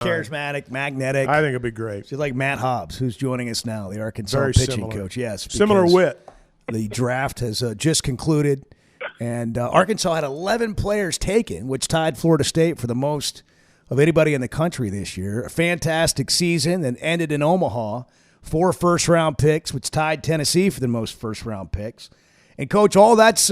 charismatic, magnetic. I think it'd be great. She's like Matt Hobbs, who's joining us now, the Arkansas Very pitching similar. coach. Yes, Similar wit. The draft has just concluded, and Arkansas had 11 players taken, which tied Florida State for the most of anybody in the country this year. A fantastic season that ended in Omaha. 4 first-round picks, which tied Tennessee for the most first-round picks. And, Coach, all that's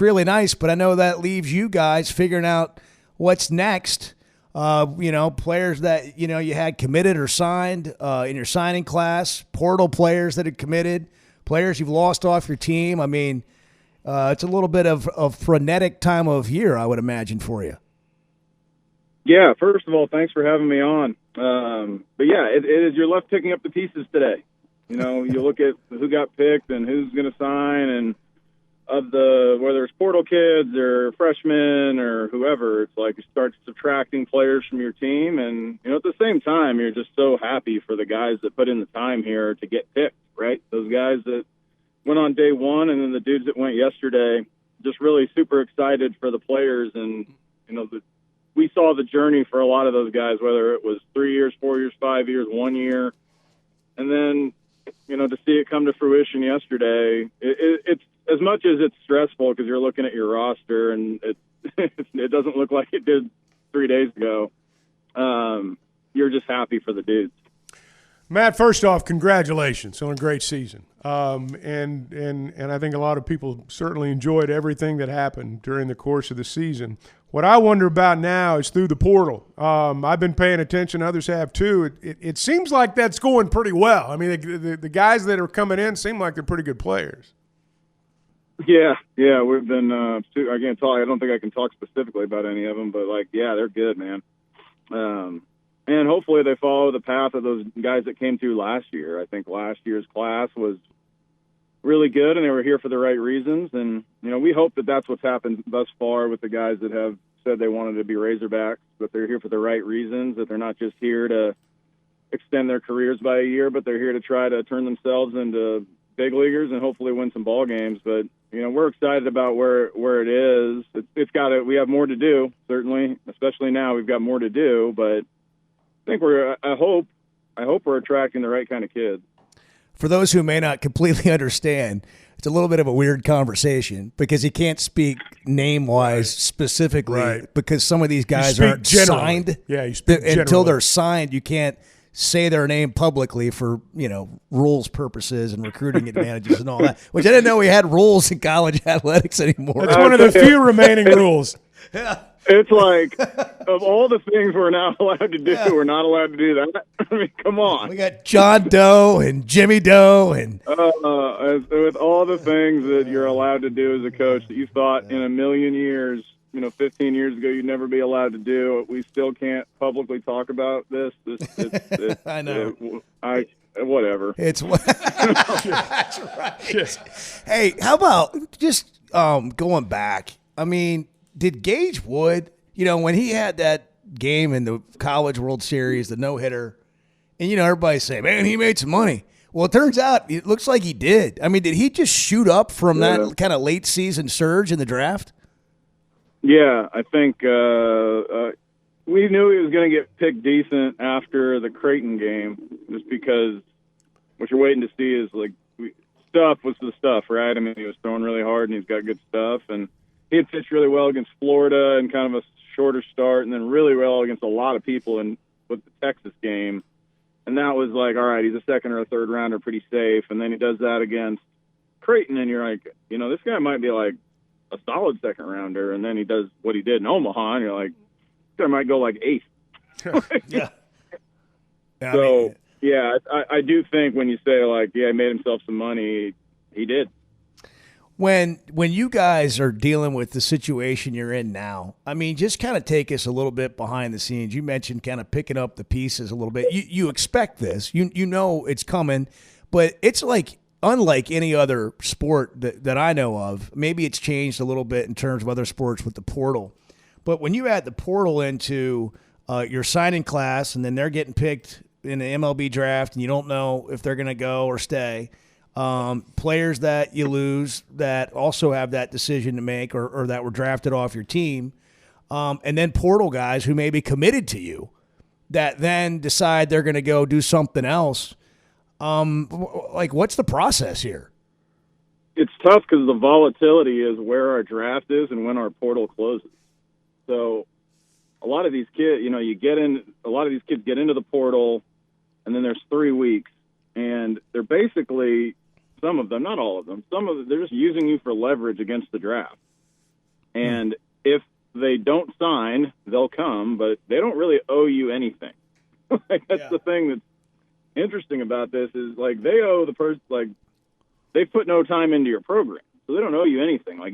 really nice, but I know that leaves you guys figuring out what's next. Players that, you had committed or signed in your signing class, portal players that had committed, players you've lost off your team. I mean, it's a little bit of frenetic time of year, I would imagine, for you. Yeah, first of all, thanks for having me on. But, yeah, it is you're left picking up the pieces today. You look at who got picked and who's going to sign, and whether it's portal kids or freshmen or whoever, it's like you start subtracting players from your team. And, at the same time, you're just so happy for the guys that put in the time here to get picked, right? Those guys that went on day one and then the dudes that went yesterday, just really super excited for the players. And, we saw the journey for a lot of those guys, whether it was 3 years, 4 years, 5 years, 1 year. And then, to see it come to fruition yesterday, it's as much as it's stressful because you're looking at your roster and it doesn't look like it did 3 days ago. You're just happy for the dudes. Matt, first off, congratulations on a great season. And I think a lot of people certainly enjoyed everything that happened during the course of the season. What I wonder about now is through the portal. I've been paying attention. Others have too. It seems like that's going pretty well. I mean, the guys that are coming in seem like they're pretty good players. Yeah, we've been. I can't talk. I don't think I can talk specifically about any of them, but they're good, man. And hopefully they follow the path of those guys that came through last year. I think last year's class was really good, and they were here for the right reasons. And we hope that that's what's happened thus far with the guys that have said they wanted to be Razorbacks, that they're here for the right reasons. That they're not just here to extend their careers by a year, but they're here to try to turn themselves into big leaguers and hopefully win some ball games. But we're excited about where it is. We have more to do, certainly, especially now. We've got more to do, but I think I hope we're attracting the right kind of kids. For those who may not completely understand, it's a little bit of a weird conversation because you can't speak name-wise specifically because some of these guys aren't signed. Yeah, you speak generally. Until they're signed, you can't say their name publicly for, rules purposes and recruiting advantages and all that, which I didn't know we had rules in college athletics anymore. That's one of the few remaining rules. Yeah. It's like, of all the things we're not allowed to do, we're not allowed to do that. I mean, come on. We got John Doe and Jimmy Doe and with all the things that you're allowed to do as a coach that you thought in a million years, 15 years ago, you'd never be allowed to do. We still can't publicly talk about this. I know. Whatever. That's right. Hey, how about just going back? I mean, did Gage Wood, when he had that game in the College World Series, the no-hitter, and, everybody's saying, man, he made some money. Well, it turns out it looks like he did. I mean, did he just shoot up from that kind of late-season surge in the draft? Yeah, I think we knew he was going to get picked decent after the Creighton game just because what you're waiting to see is, stuff was the stuff, right? I mean, he was throwing really hard, and he's got good stuff, and he had pitched really well against Florida in kind of a shorter start and then really well against a lot of people with the Texas game. And that was like, all right, he's a second or a third rounder, pretty safe. And then he does that against Creighton, and you're like, this guy might be like a solid second rounder. And then he does what he did in Omaha, and you're like, this guy might go like eighth. Yeah. I do think when you say he made himself some money, he did. When you guys are dealing with the situation you're in now, I mean, just kind of take us a little bit behind the scenes. You mentioned kind of picking up the pieces a little bit. You expect this. You know it's coming, but it's unlike any other sport that I know of. Maybe it's changed a little bit in terms of other sports with the portal. But when you add the portal into your signing class and then they're getting picked in the MLB draft and you don't know if they're going to go or stay – players that you lose that also have that decision to make or that were drafted off your team, and then portal guys who may be committed to you that then decide they're going to go do something else. Like, what's the process here? It's tough because the volatility is where our draft is and when our portal closes. So a lot of these kids, a lot of these kids get into the portal, and then there's 3 weeks, and they're basically, some of them, not all of them, they're just using you for leverage against the draft. And if they don't sign, they'll come, but they don't really owe you anything. That's the thing that's interesting about this is, like, they owe the person, like, they've put no time into your program, so they don't owe you anything. Like,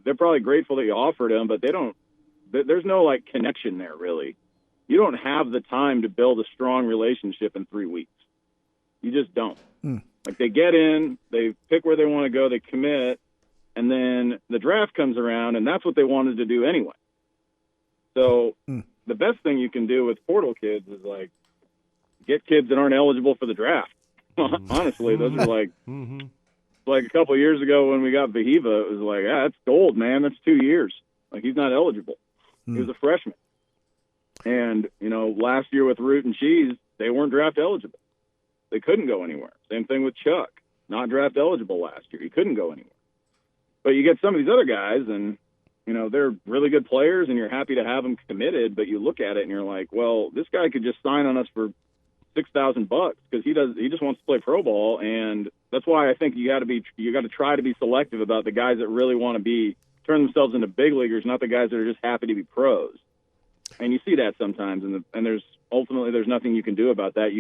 they're probably grateful that you offered them, but there's no, like, connection there, really. You don't have the time to build a strong relationship in 3 weeks. You just don't. Like, they get in, they pick where they want to go, they commit, and then the draft comes around, and that's what they wanted to do anyway. So the best thing you can do with portal kids is, like, get kids that aren't eligible for the draft. Honestly, those are like a couple of years ago when we got Vahiva, it was like, that's gold, man. That's 2 years. Like, he's not eligible. He was a freshman. And, last year with Root and Cheese, they weren't draft eligible. They couldn't go anywhere. Same thing with Chuck. Not draft eligible last year. He couldn't go anywhere. But you get some of these other guys, and, they're really good players, and you're happy to have them committed, but you look at it and you're like, well, this guy could just sign on us for $6,000 because he just wants to play pro ball, and that's why I think you got to try to be selective about the guys that really want to turn themselves into big leaguers, not the guys that are just happy to be pros. And you see that sometimes, and there's nothing you can do about that.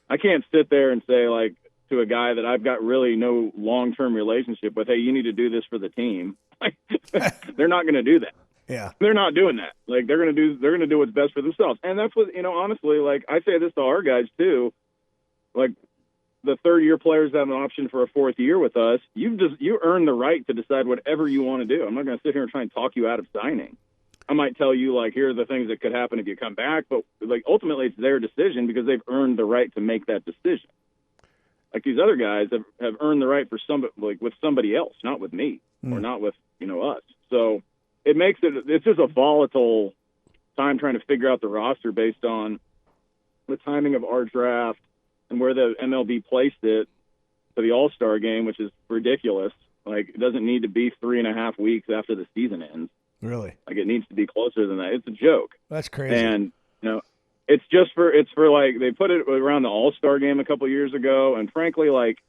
I can't sit there and say, like, to a guy that I've got really no long-term relationship with, hey, you need to do this for the team. They're not going to do that. Yeah. They're not doing that. Like, they're going to do what's best for themselves. And that's what, honestly, like, I say this to our guys too. Like, the third-year players have an option for a fourth year with us. You earn the right to decide whatever you want to do. I'm not going to sit here and try and talk you out of signing. I might tell you, like, here are the things that could happen if you come back, but, like, ultimately it's their decision because they've earned the right to make that decision. Like, these other guys have earned the right for with somebody else, not with me or not with, us. So it's just a volatile time trying to figure out the roster based on the timing of our draft and where the MLB placed it for the All-Star game, which is ridiculous. Like, it doesn't need to be 3.5 weeks after the season ends. Really? Like, it needs to be closer than that. It's a joke. That's crazy. And, it's for like, they put it around the All-Star game a couple years ago. And frankly, like,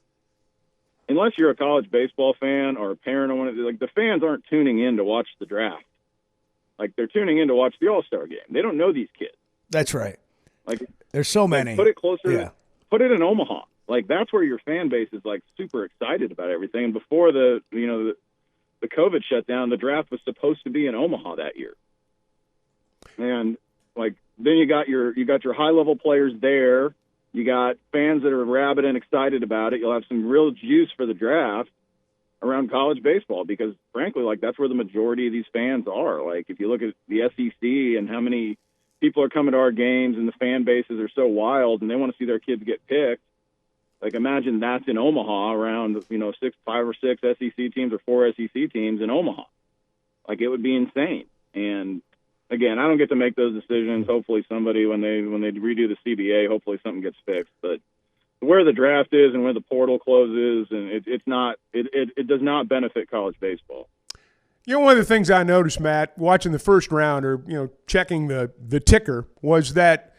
unless you're a college baseball fan or a parent or one of the, like, the fans aren't tuning in to watch the draft. Like, they're tuning in to watch the All-Star game. They don't know these kids. That's right. Like, there's so many. Put it closer. Yeah. Put it in Omaha. Like, that's where your fan base is, like, super excited about everything. And before the COVID shutdown, the draft was supposed to be in Omaha that year. And, like, then you got your high level players there. You got fans that are rabid and excited about it. You'll have some real juice for the draft around college baseball because, frankly, like, that's where the majority of these fans are. Like, if you look at the SEC and how many people are coming to our games and the fan bases are so wild and they want to see their kids get picked, like, imagine that's in Omaha around, 5 or 6 SEC teams or 4 SEC teams in Omaha. Like, it would be insane. And again, I don't get to make those decisions. Hopefully somebody, when they redo the CBA, hopefully something gets fixed. But where the draft is and where the portal closes, and it does not benefit college baseball. One of the things I noticed, Matt, watching the first round or, checking the ticker was that,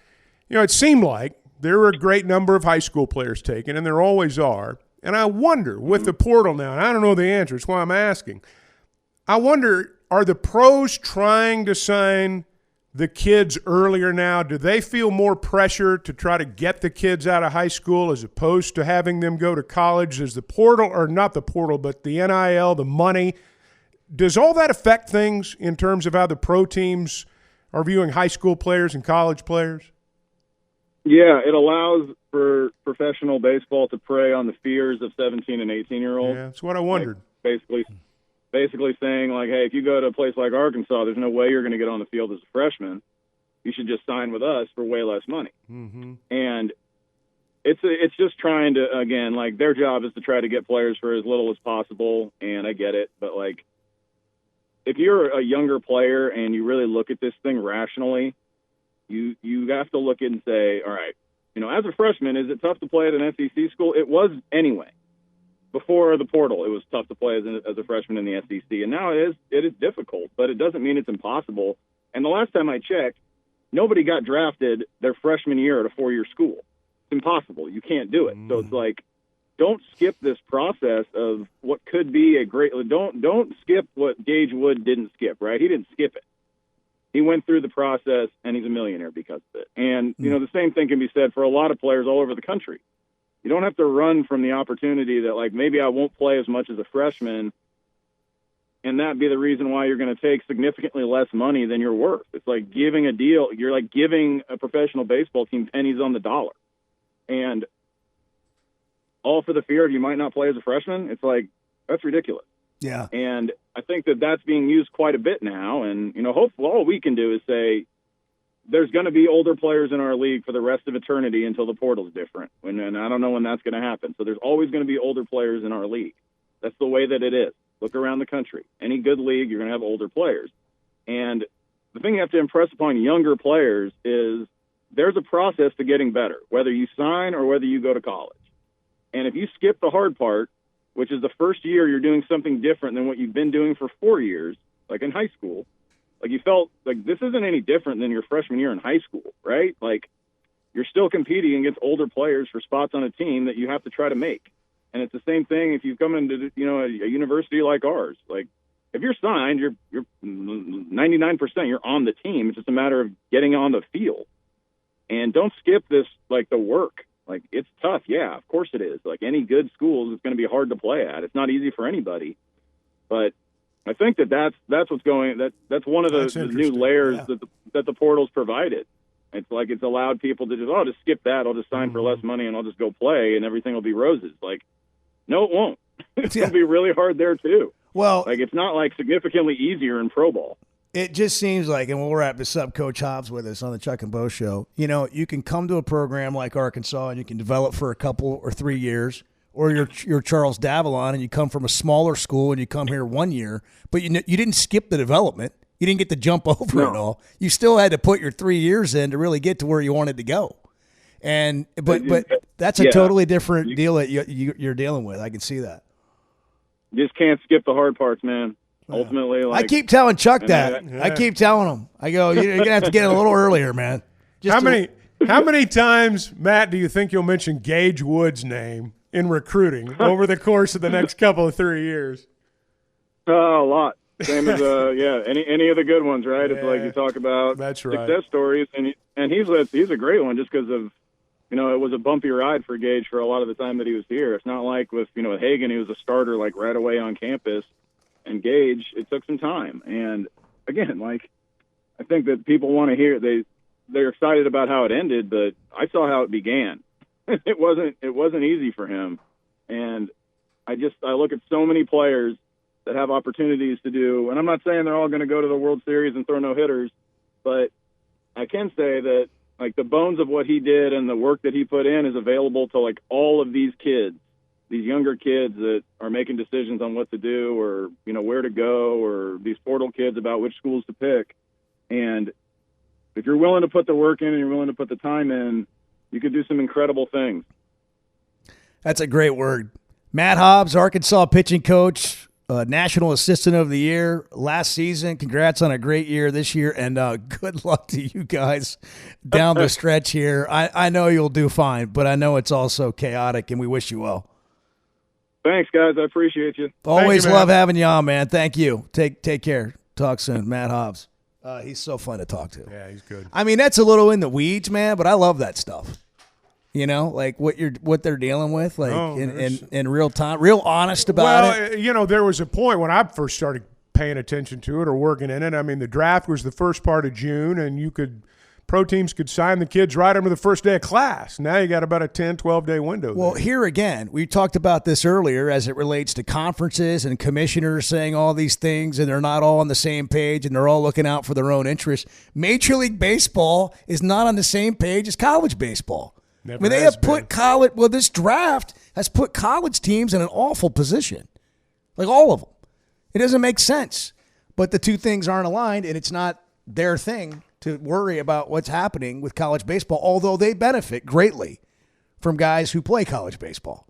it seemed like there were a great number of high school players taken, and there always are. And I wonder, with the portal now, and I don't know the answer, it's why I'm asking, I wonder, are the pros trying to sign the kids earlier now? Do they feel more pressure to try to get the kids out of high school as opposed to having them go to college? Is the portal, or not the portal, but the NIL, the money, does all that affect things in terms of how the pro teams are viewing high school players and college players? Yeah, it allows for professional baseball to prey on the fears of 17 and 18-year-olds. Yeah, that's what I wondered. Like, basically saying, like, hey, if you go to a place like Arkansas, there's no way you're going to get on the field as a freshman. You should just sign with us for way less money. Mm-hmm. And it's just trying to, again, like, their job is to try to get players for as little as possible, and I get it. But, like, if you're a younger player and you really look at this thing rationally, you have to look and say, all right, as a freshman, is it tough to play at an SEC school? It was anyway. Before the portal, it was tough to play as a freshman in the SEC, and now it is difficult, but it doesn't mean it's impossible. And the last time I checked, nobody got drafted their freshman year at a 4-year school. It's impossible. You can't do it. So it's like, don't skip this process of what could be a great. Don't skip what Gage Wood didn't skip. Right? He didn't skip it. He went through the process, and he's a millionaire because of it. And the same thing can be said for a lot of players all over the country. You don't have to run from the opportunity that, like, maybe I won't play as much as a freshman, and that be the reason why you're going to take significantly less money than you're worth. It's like giving a deal. You're like giving a professional baseball team pennies on the dollar. And all for the fear of you might not play as a freshman. It's like, that's ridiculous. Yeah. And I think that that's being used quite a bit now. And, hopefully all we can do is say there's going to be older players in our league for the rest of eternity until the portal's different. And I don't know when that's going to happen. So there's always going to be older players in our league. That's the way that it is. Look around the country. Any good league, you're going to have older players. And the thing you have to impress upon younger players is there's a process to getting better, whether you sign or whether you go to college. And if you skip the hard part, which is the first year you're doing something different than what you've been doing for 4 years, like in high school, like you felt like this isn't any different than your freshman year in high school, right? Like you're still competing against older players for spots on a team that you have to try to make. And it's the same thing if you come into, a university like ours. Like if you're signed, you're 99%, you're on the team. It's just a matter of getting on the field. And don't skip this, like the work. Like it's tough. Yeah, of course it is. Like any good schools, it's going to be hard to play at. It's not easy for anybody. But I think that's what's going. That's one of the new layers that the portal's provided. It's like it's allowed people to just skip that. I'll just sign for less money and I'll just go play and everything will be roses. Like, no, it won't. It's going to be really hard there too. Well, like it's not like significantly easier in pro ball. It just seems like, and we'll wrap this up, Coach Hobbs with us on the Chuck and Bo Show. You can come to a program like Arkansas and you can develop for a couple or 3 years, or you're Charles Davalon and you come from a smaller school and you come here 1 year, but you didn't skip the development. You didn't get to jump over it all. You still had to put your 3 years in to really get to where you wanted to go. And but that's a totally different deal that you're dealing with. I can see that. You just can't skip the hard parts, man. Ultimately, I keep telling Chuck that. I keep telling him. I go, you're gonna have to get it a little earlier, man. How many times, Matt, do you think you'll mention Gage Wood's name in recruiting over the course of the next couple of 3 years? A lot. Same as any of the good ones, right? It's like you talk about success stories, and he's a great one just because of it was a bumpy ride for Gage for a lot of the time that he was here. It's not like with Hagan, he was a starter like right away on campus. And Gage, it took some time. And again, like I think that people want to hear they're excited about how it ended, but I saw how it began. It wasn't easy for him. And I look at so many players that have opportunities to do, and I'm not saying they're all going to go to the World Series and throw no hitters, but I can say that like the bones of what he did and the work that he put in is available to like all of these kids. These younger kids that are making decisions on what to do or, where to go, or these portal kids about which schools to pick. And if you're willing to put the work in and you're willing to put the time in, you could do some incredible things. That's a great word. Matt Hobbs, Arkansas pitching coach, National Assistant of the Year last season. Congrats on a great year this year, and good luck to you guys down the stretch here. I know you'll do fine, but I know it's also chaotic, and we wish you well. Thanks, guys. I appreciate you. Always love having you on, man. Thank you. Take care. Talk soon. Matt Hobbs. He's so fun to talk to. Yeah, he's good. I mean, that's a little in the weeds, man, but I love that stuff. Like what they're dealing with, like in real time, real honest about it. Well, there was a point when I first started paying attention to it or working in it. I mean, the draft was the first part of June, and pro teams could sign the kids right under the first day of class. Now you got about a 10, 12-day window. Well, here again, we talked about this earlier as it relates to conferences and commissioners saying all these things, and they're not all on the same page, and they're all looking out for their own interests. Major League Baseball is not on the same page as college baseball. They have put college – well, this draft has put college teams in an awful position, like all of them. It doesn't make sense. But the two things aren't aligned, and it's not their thing. to worry about what's happening with college baseball, although they benefit greatly from guys who play college baseball.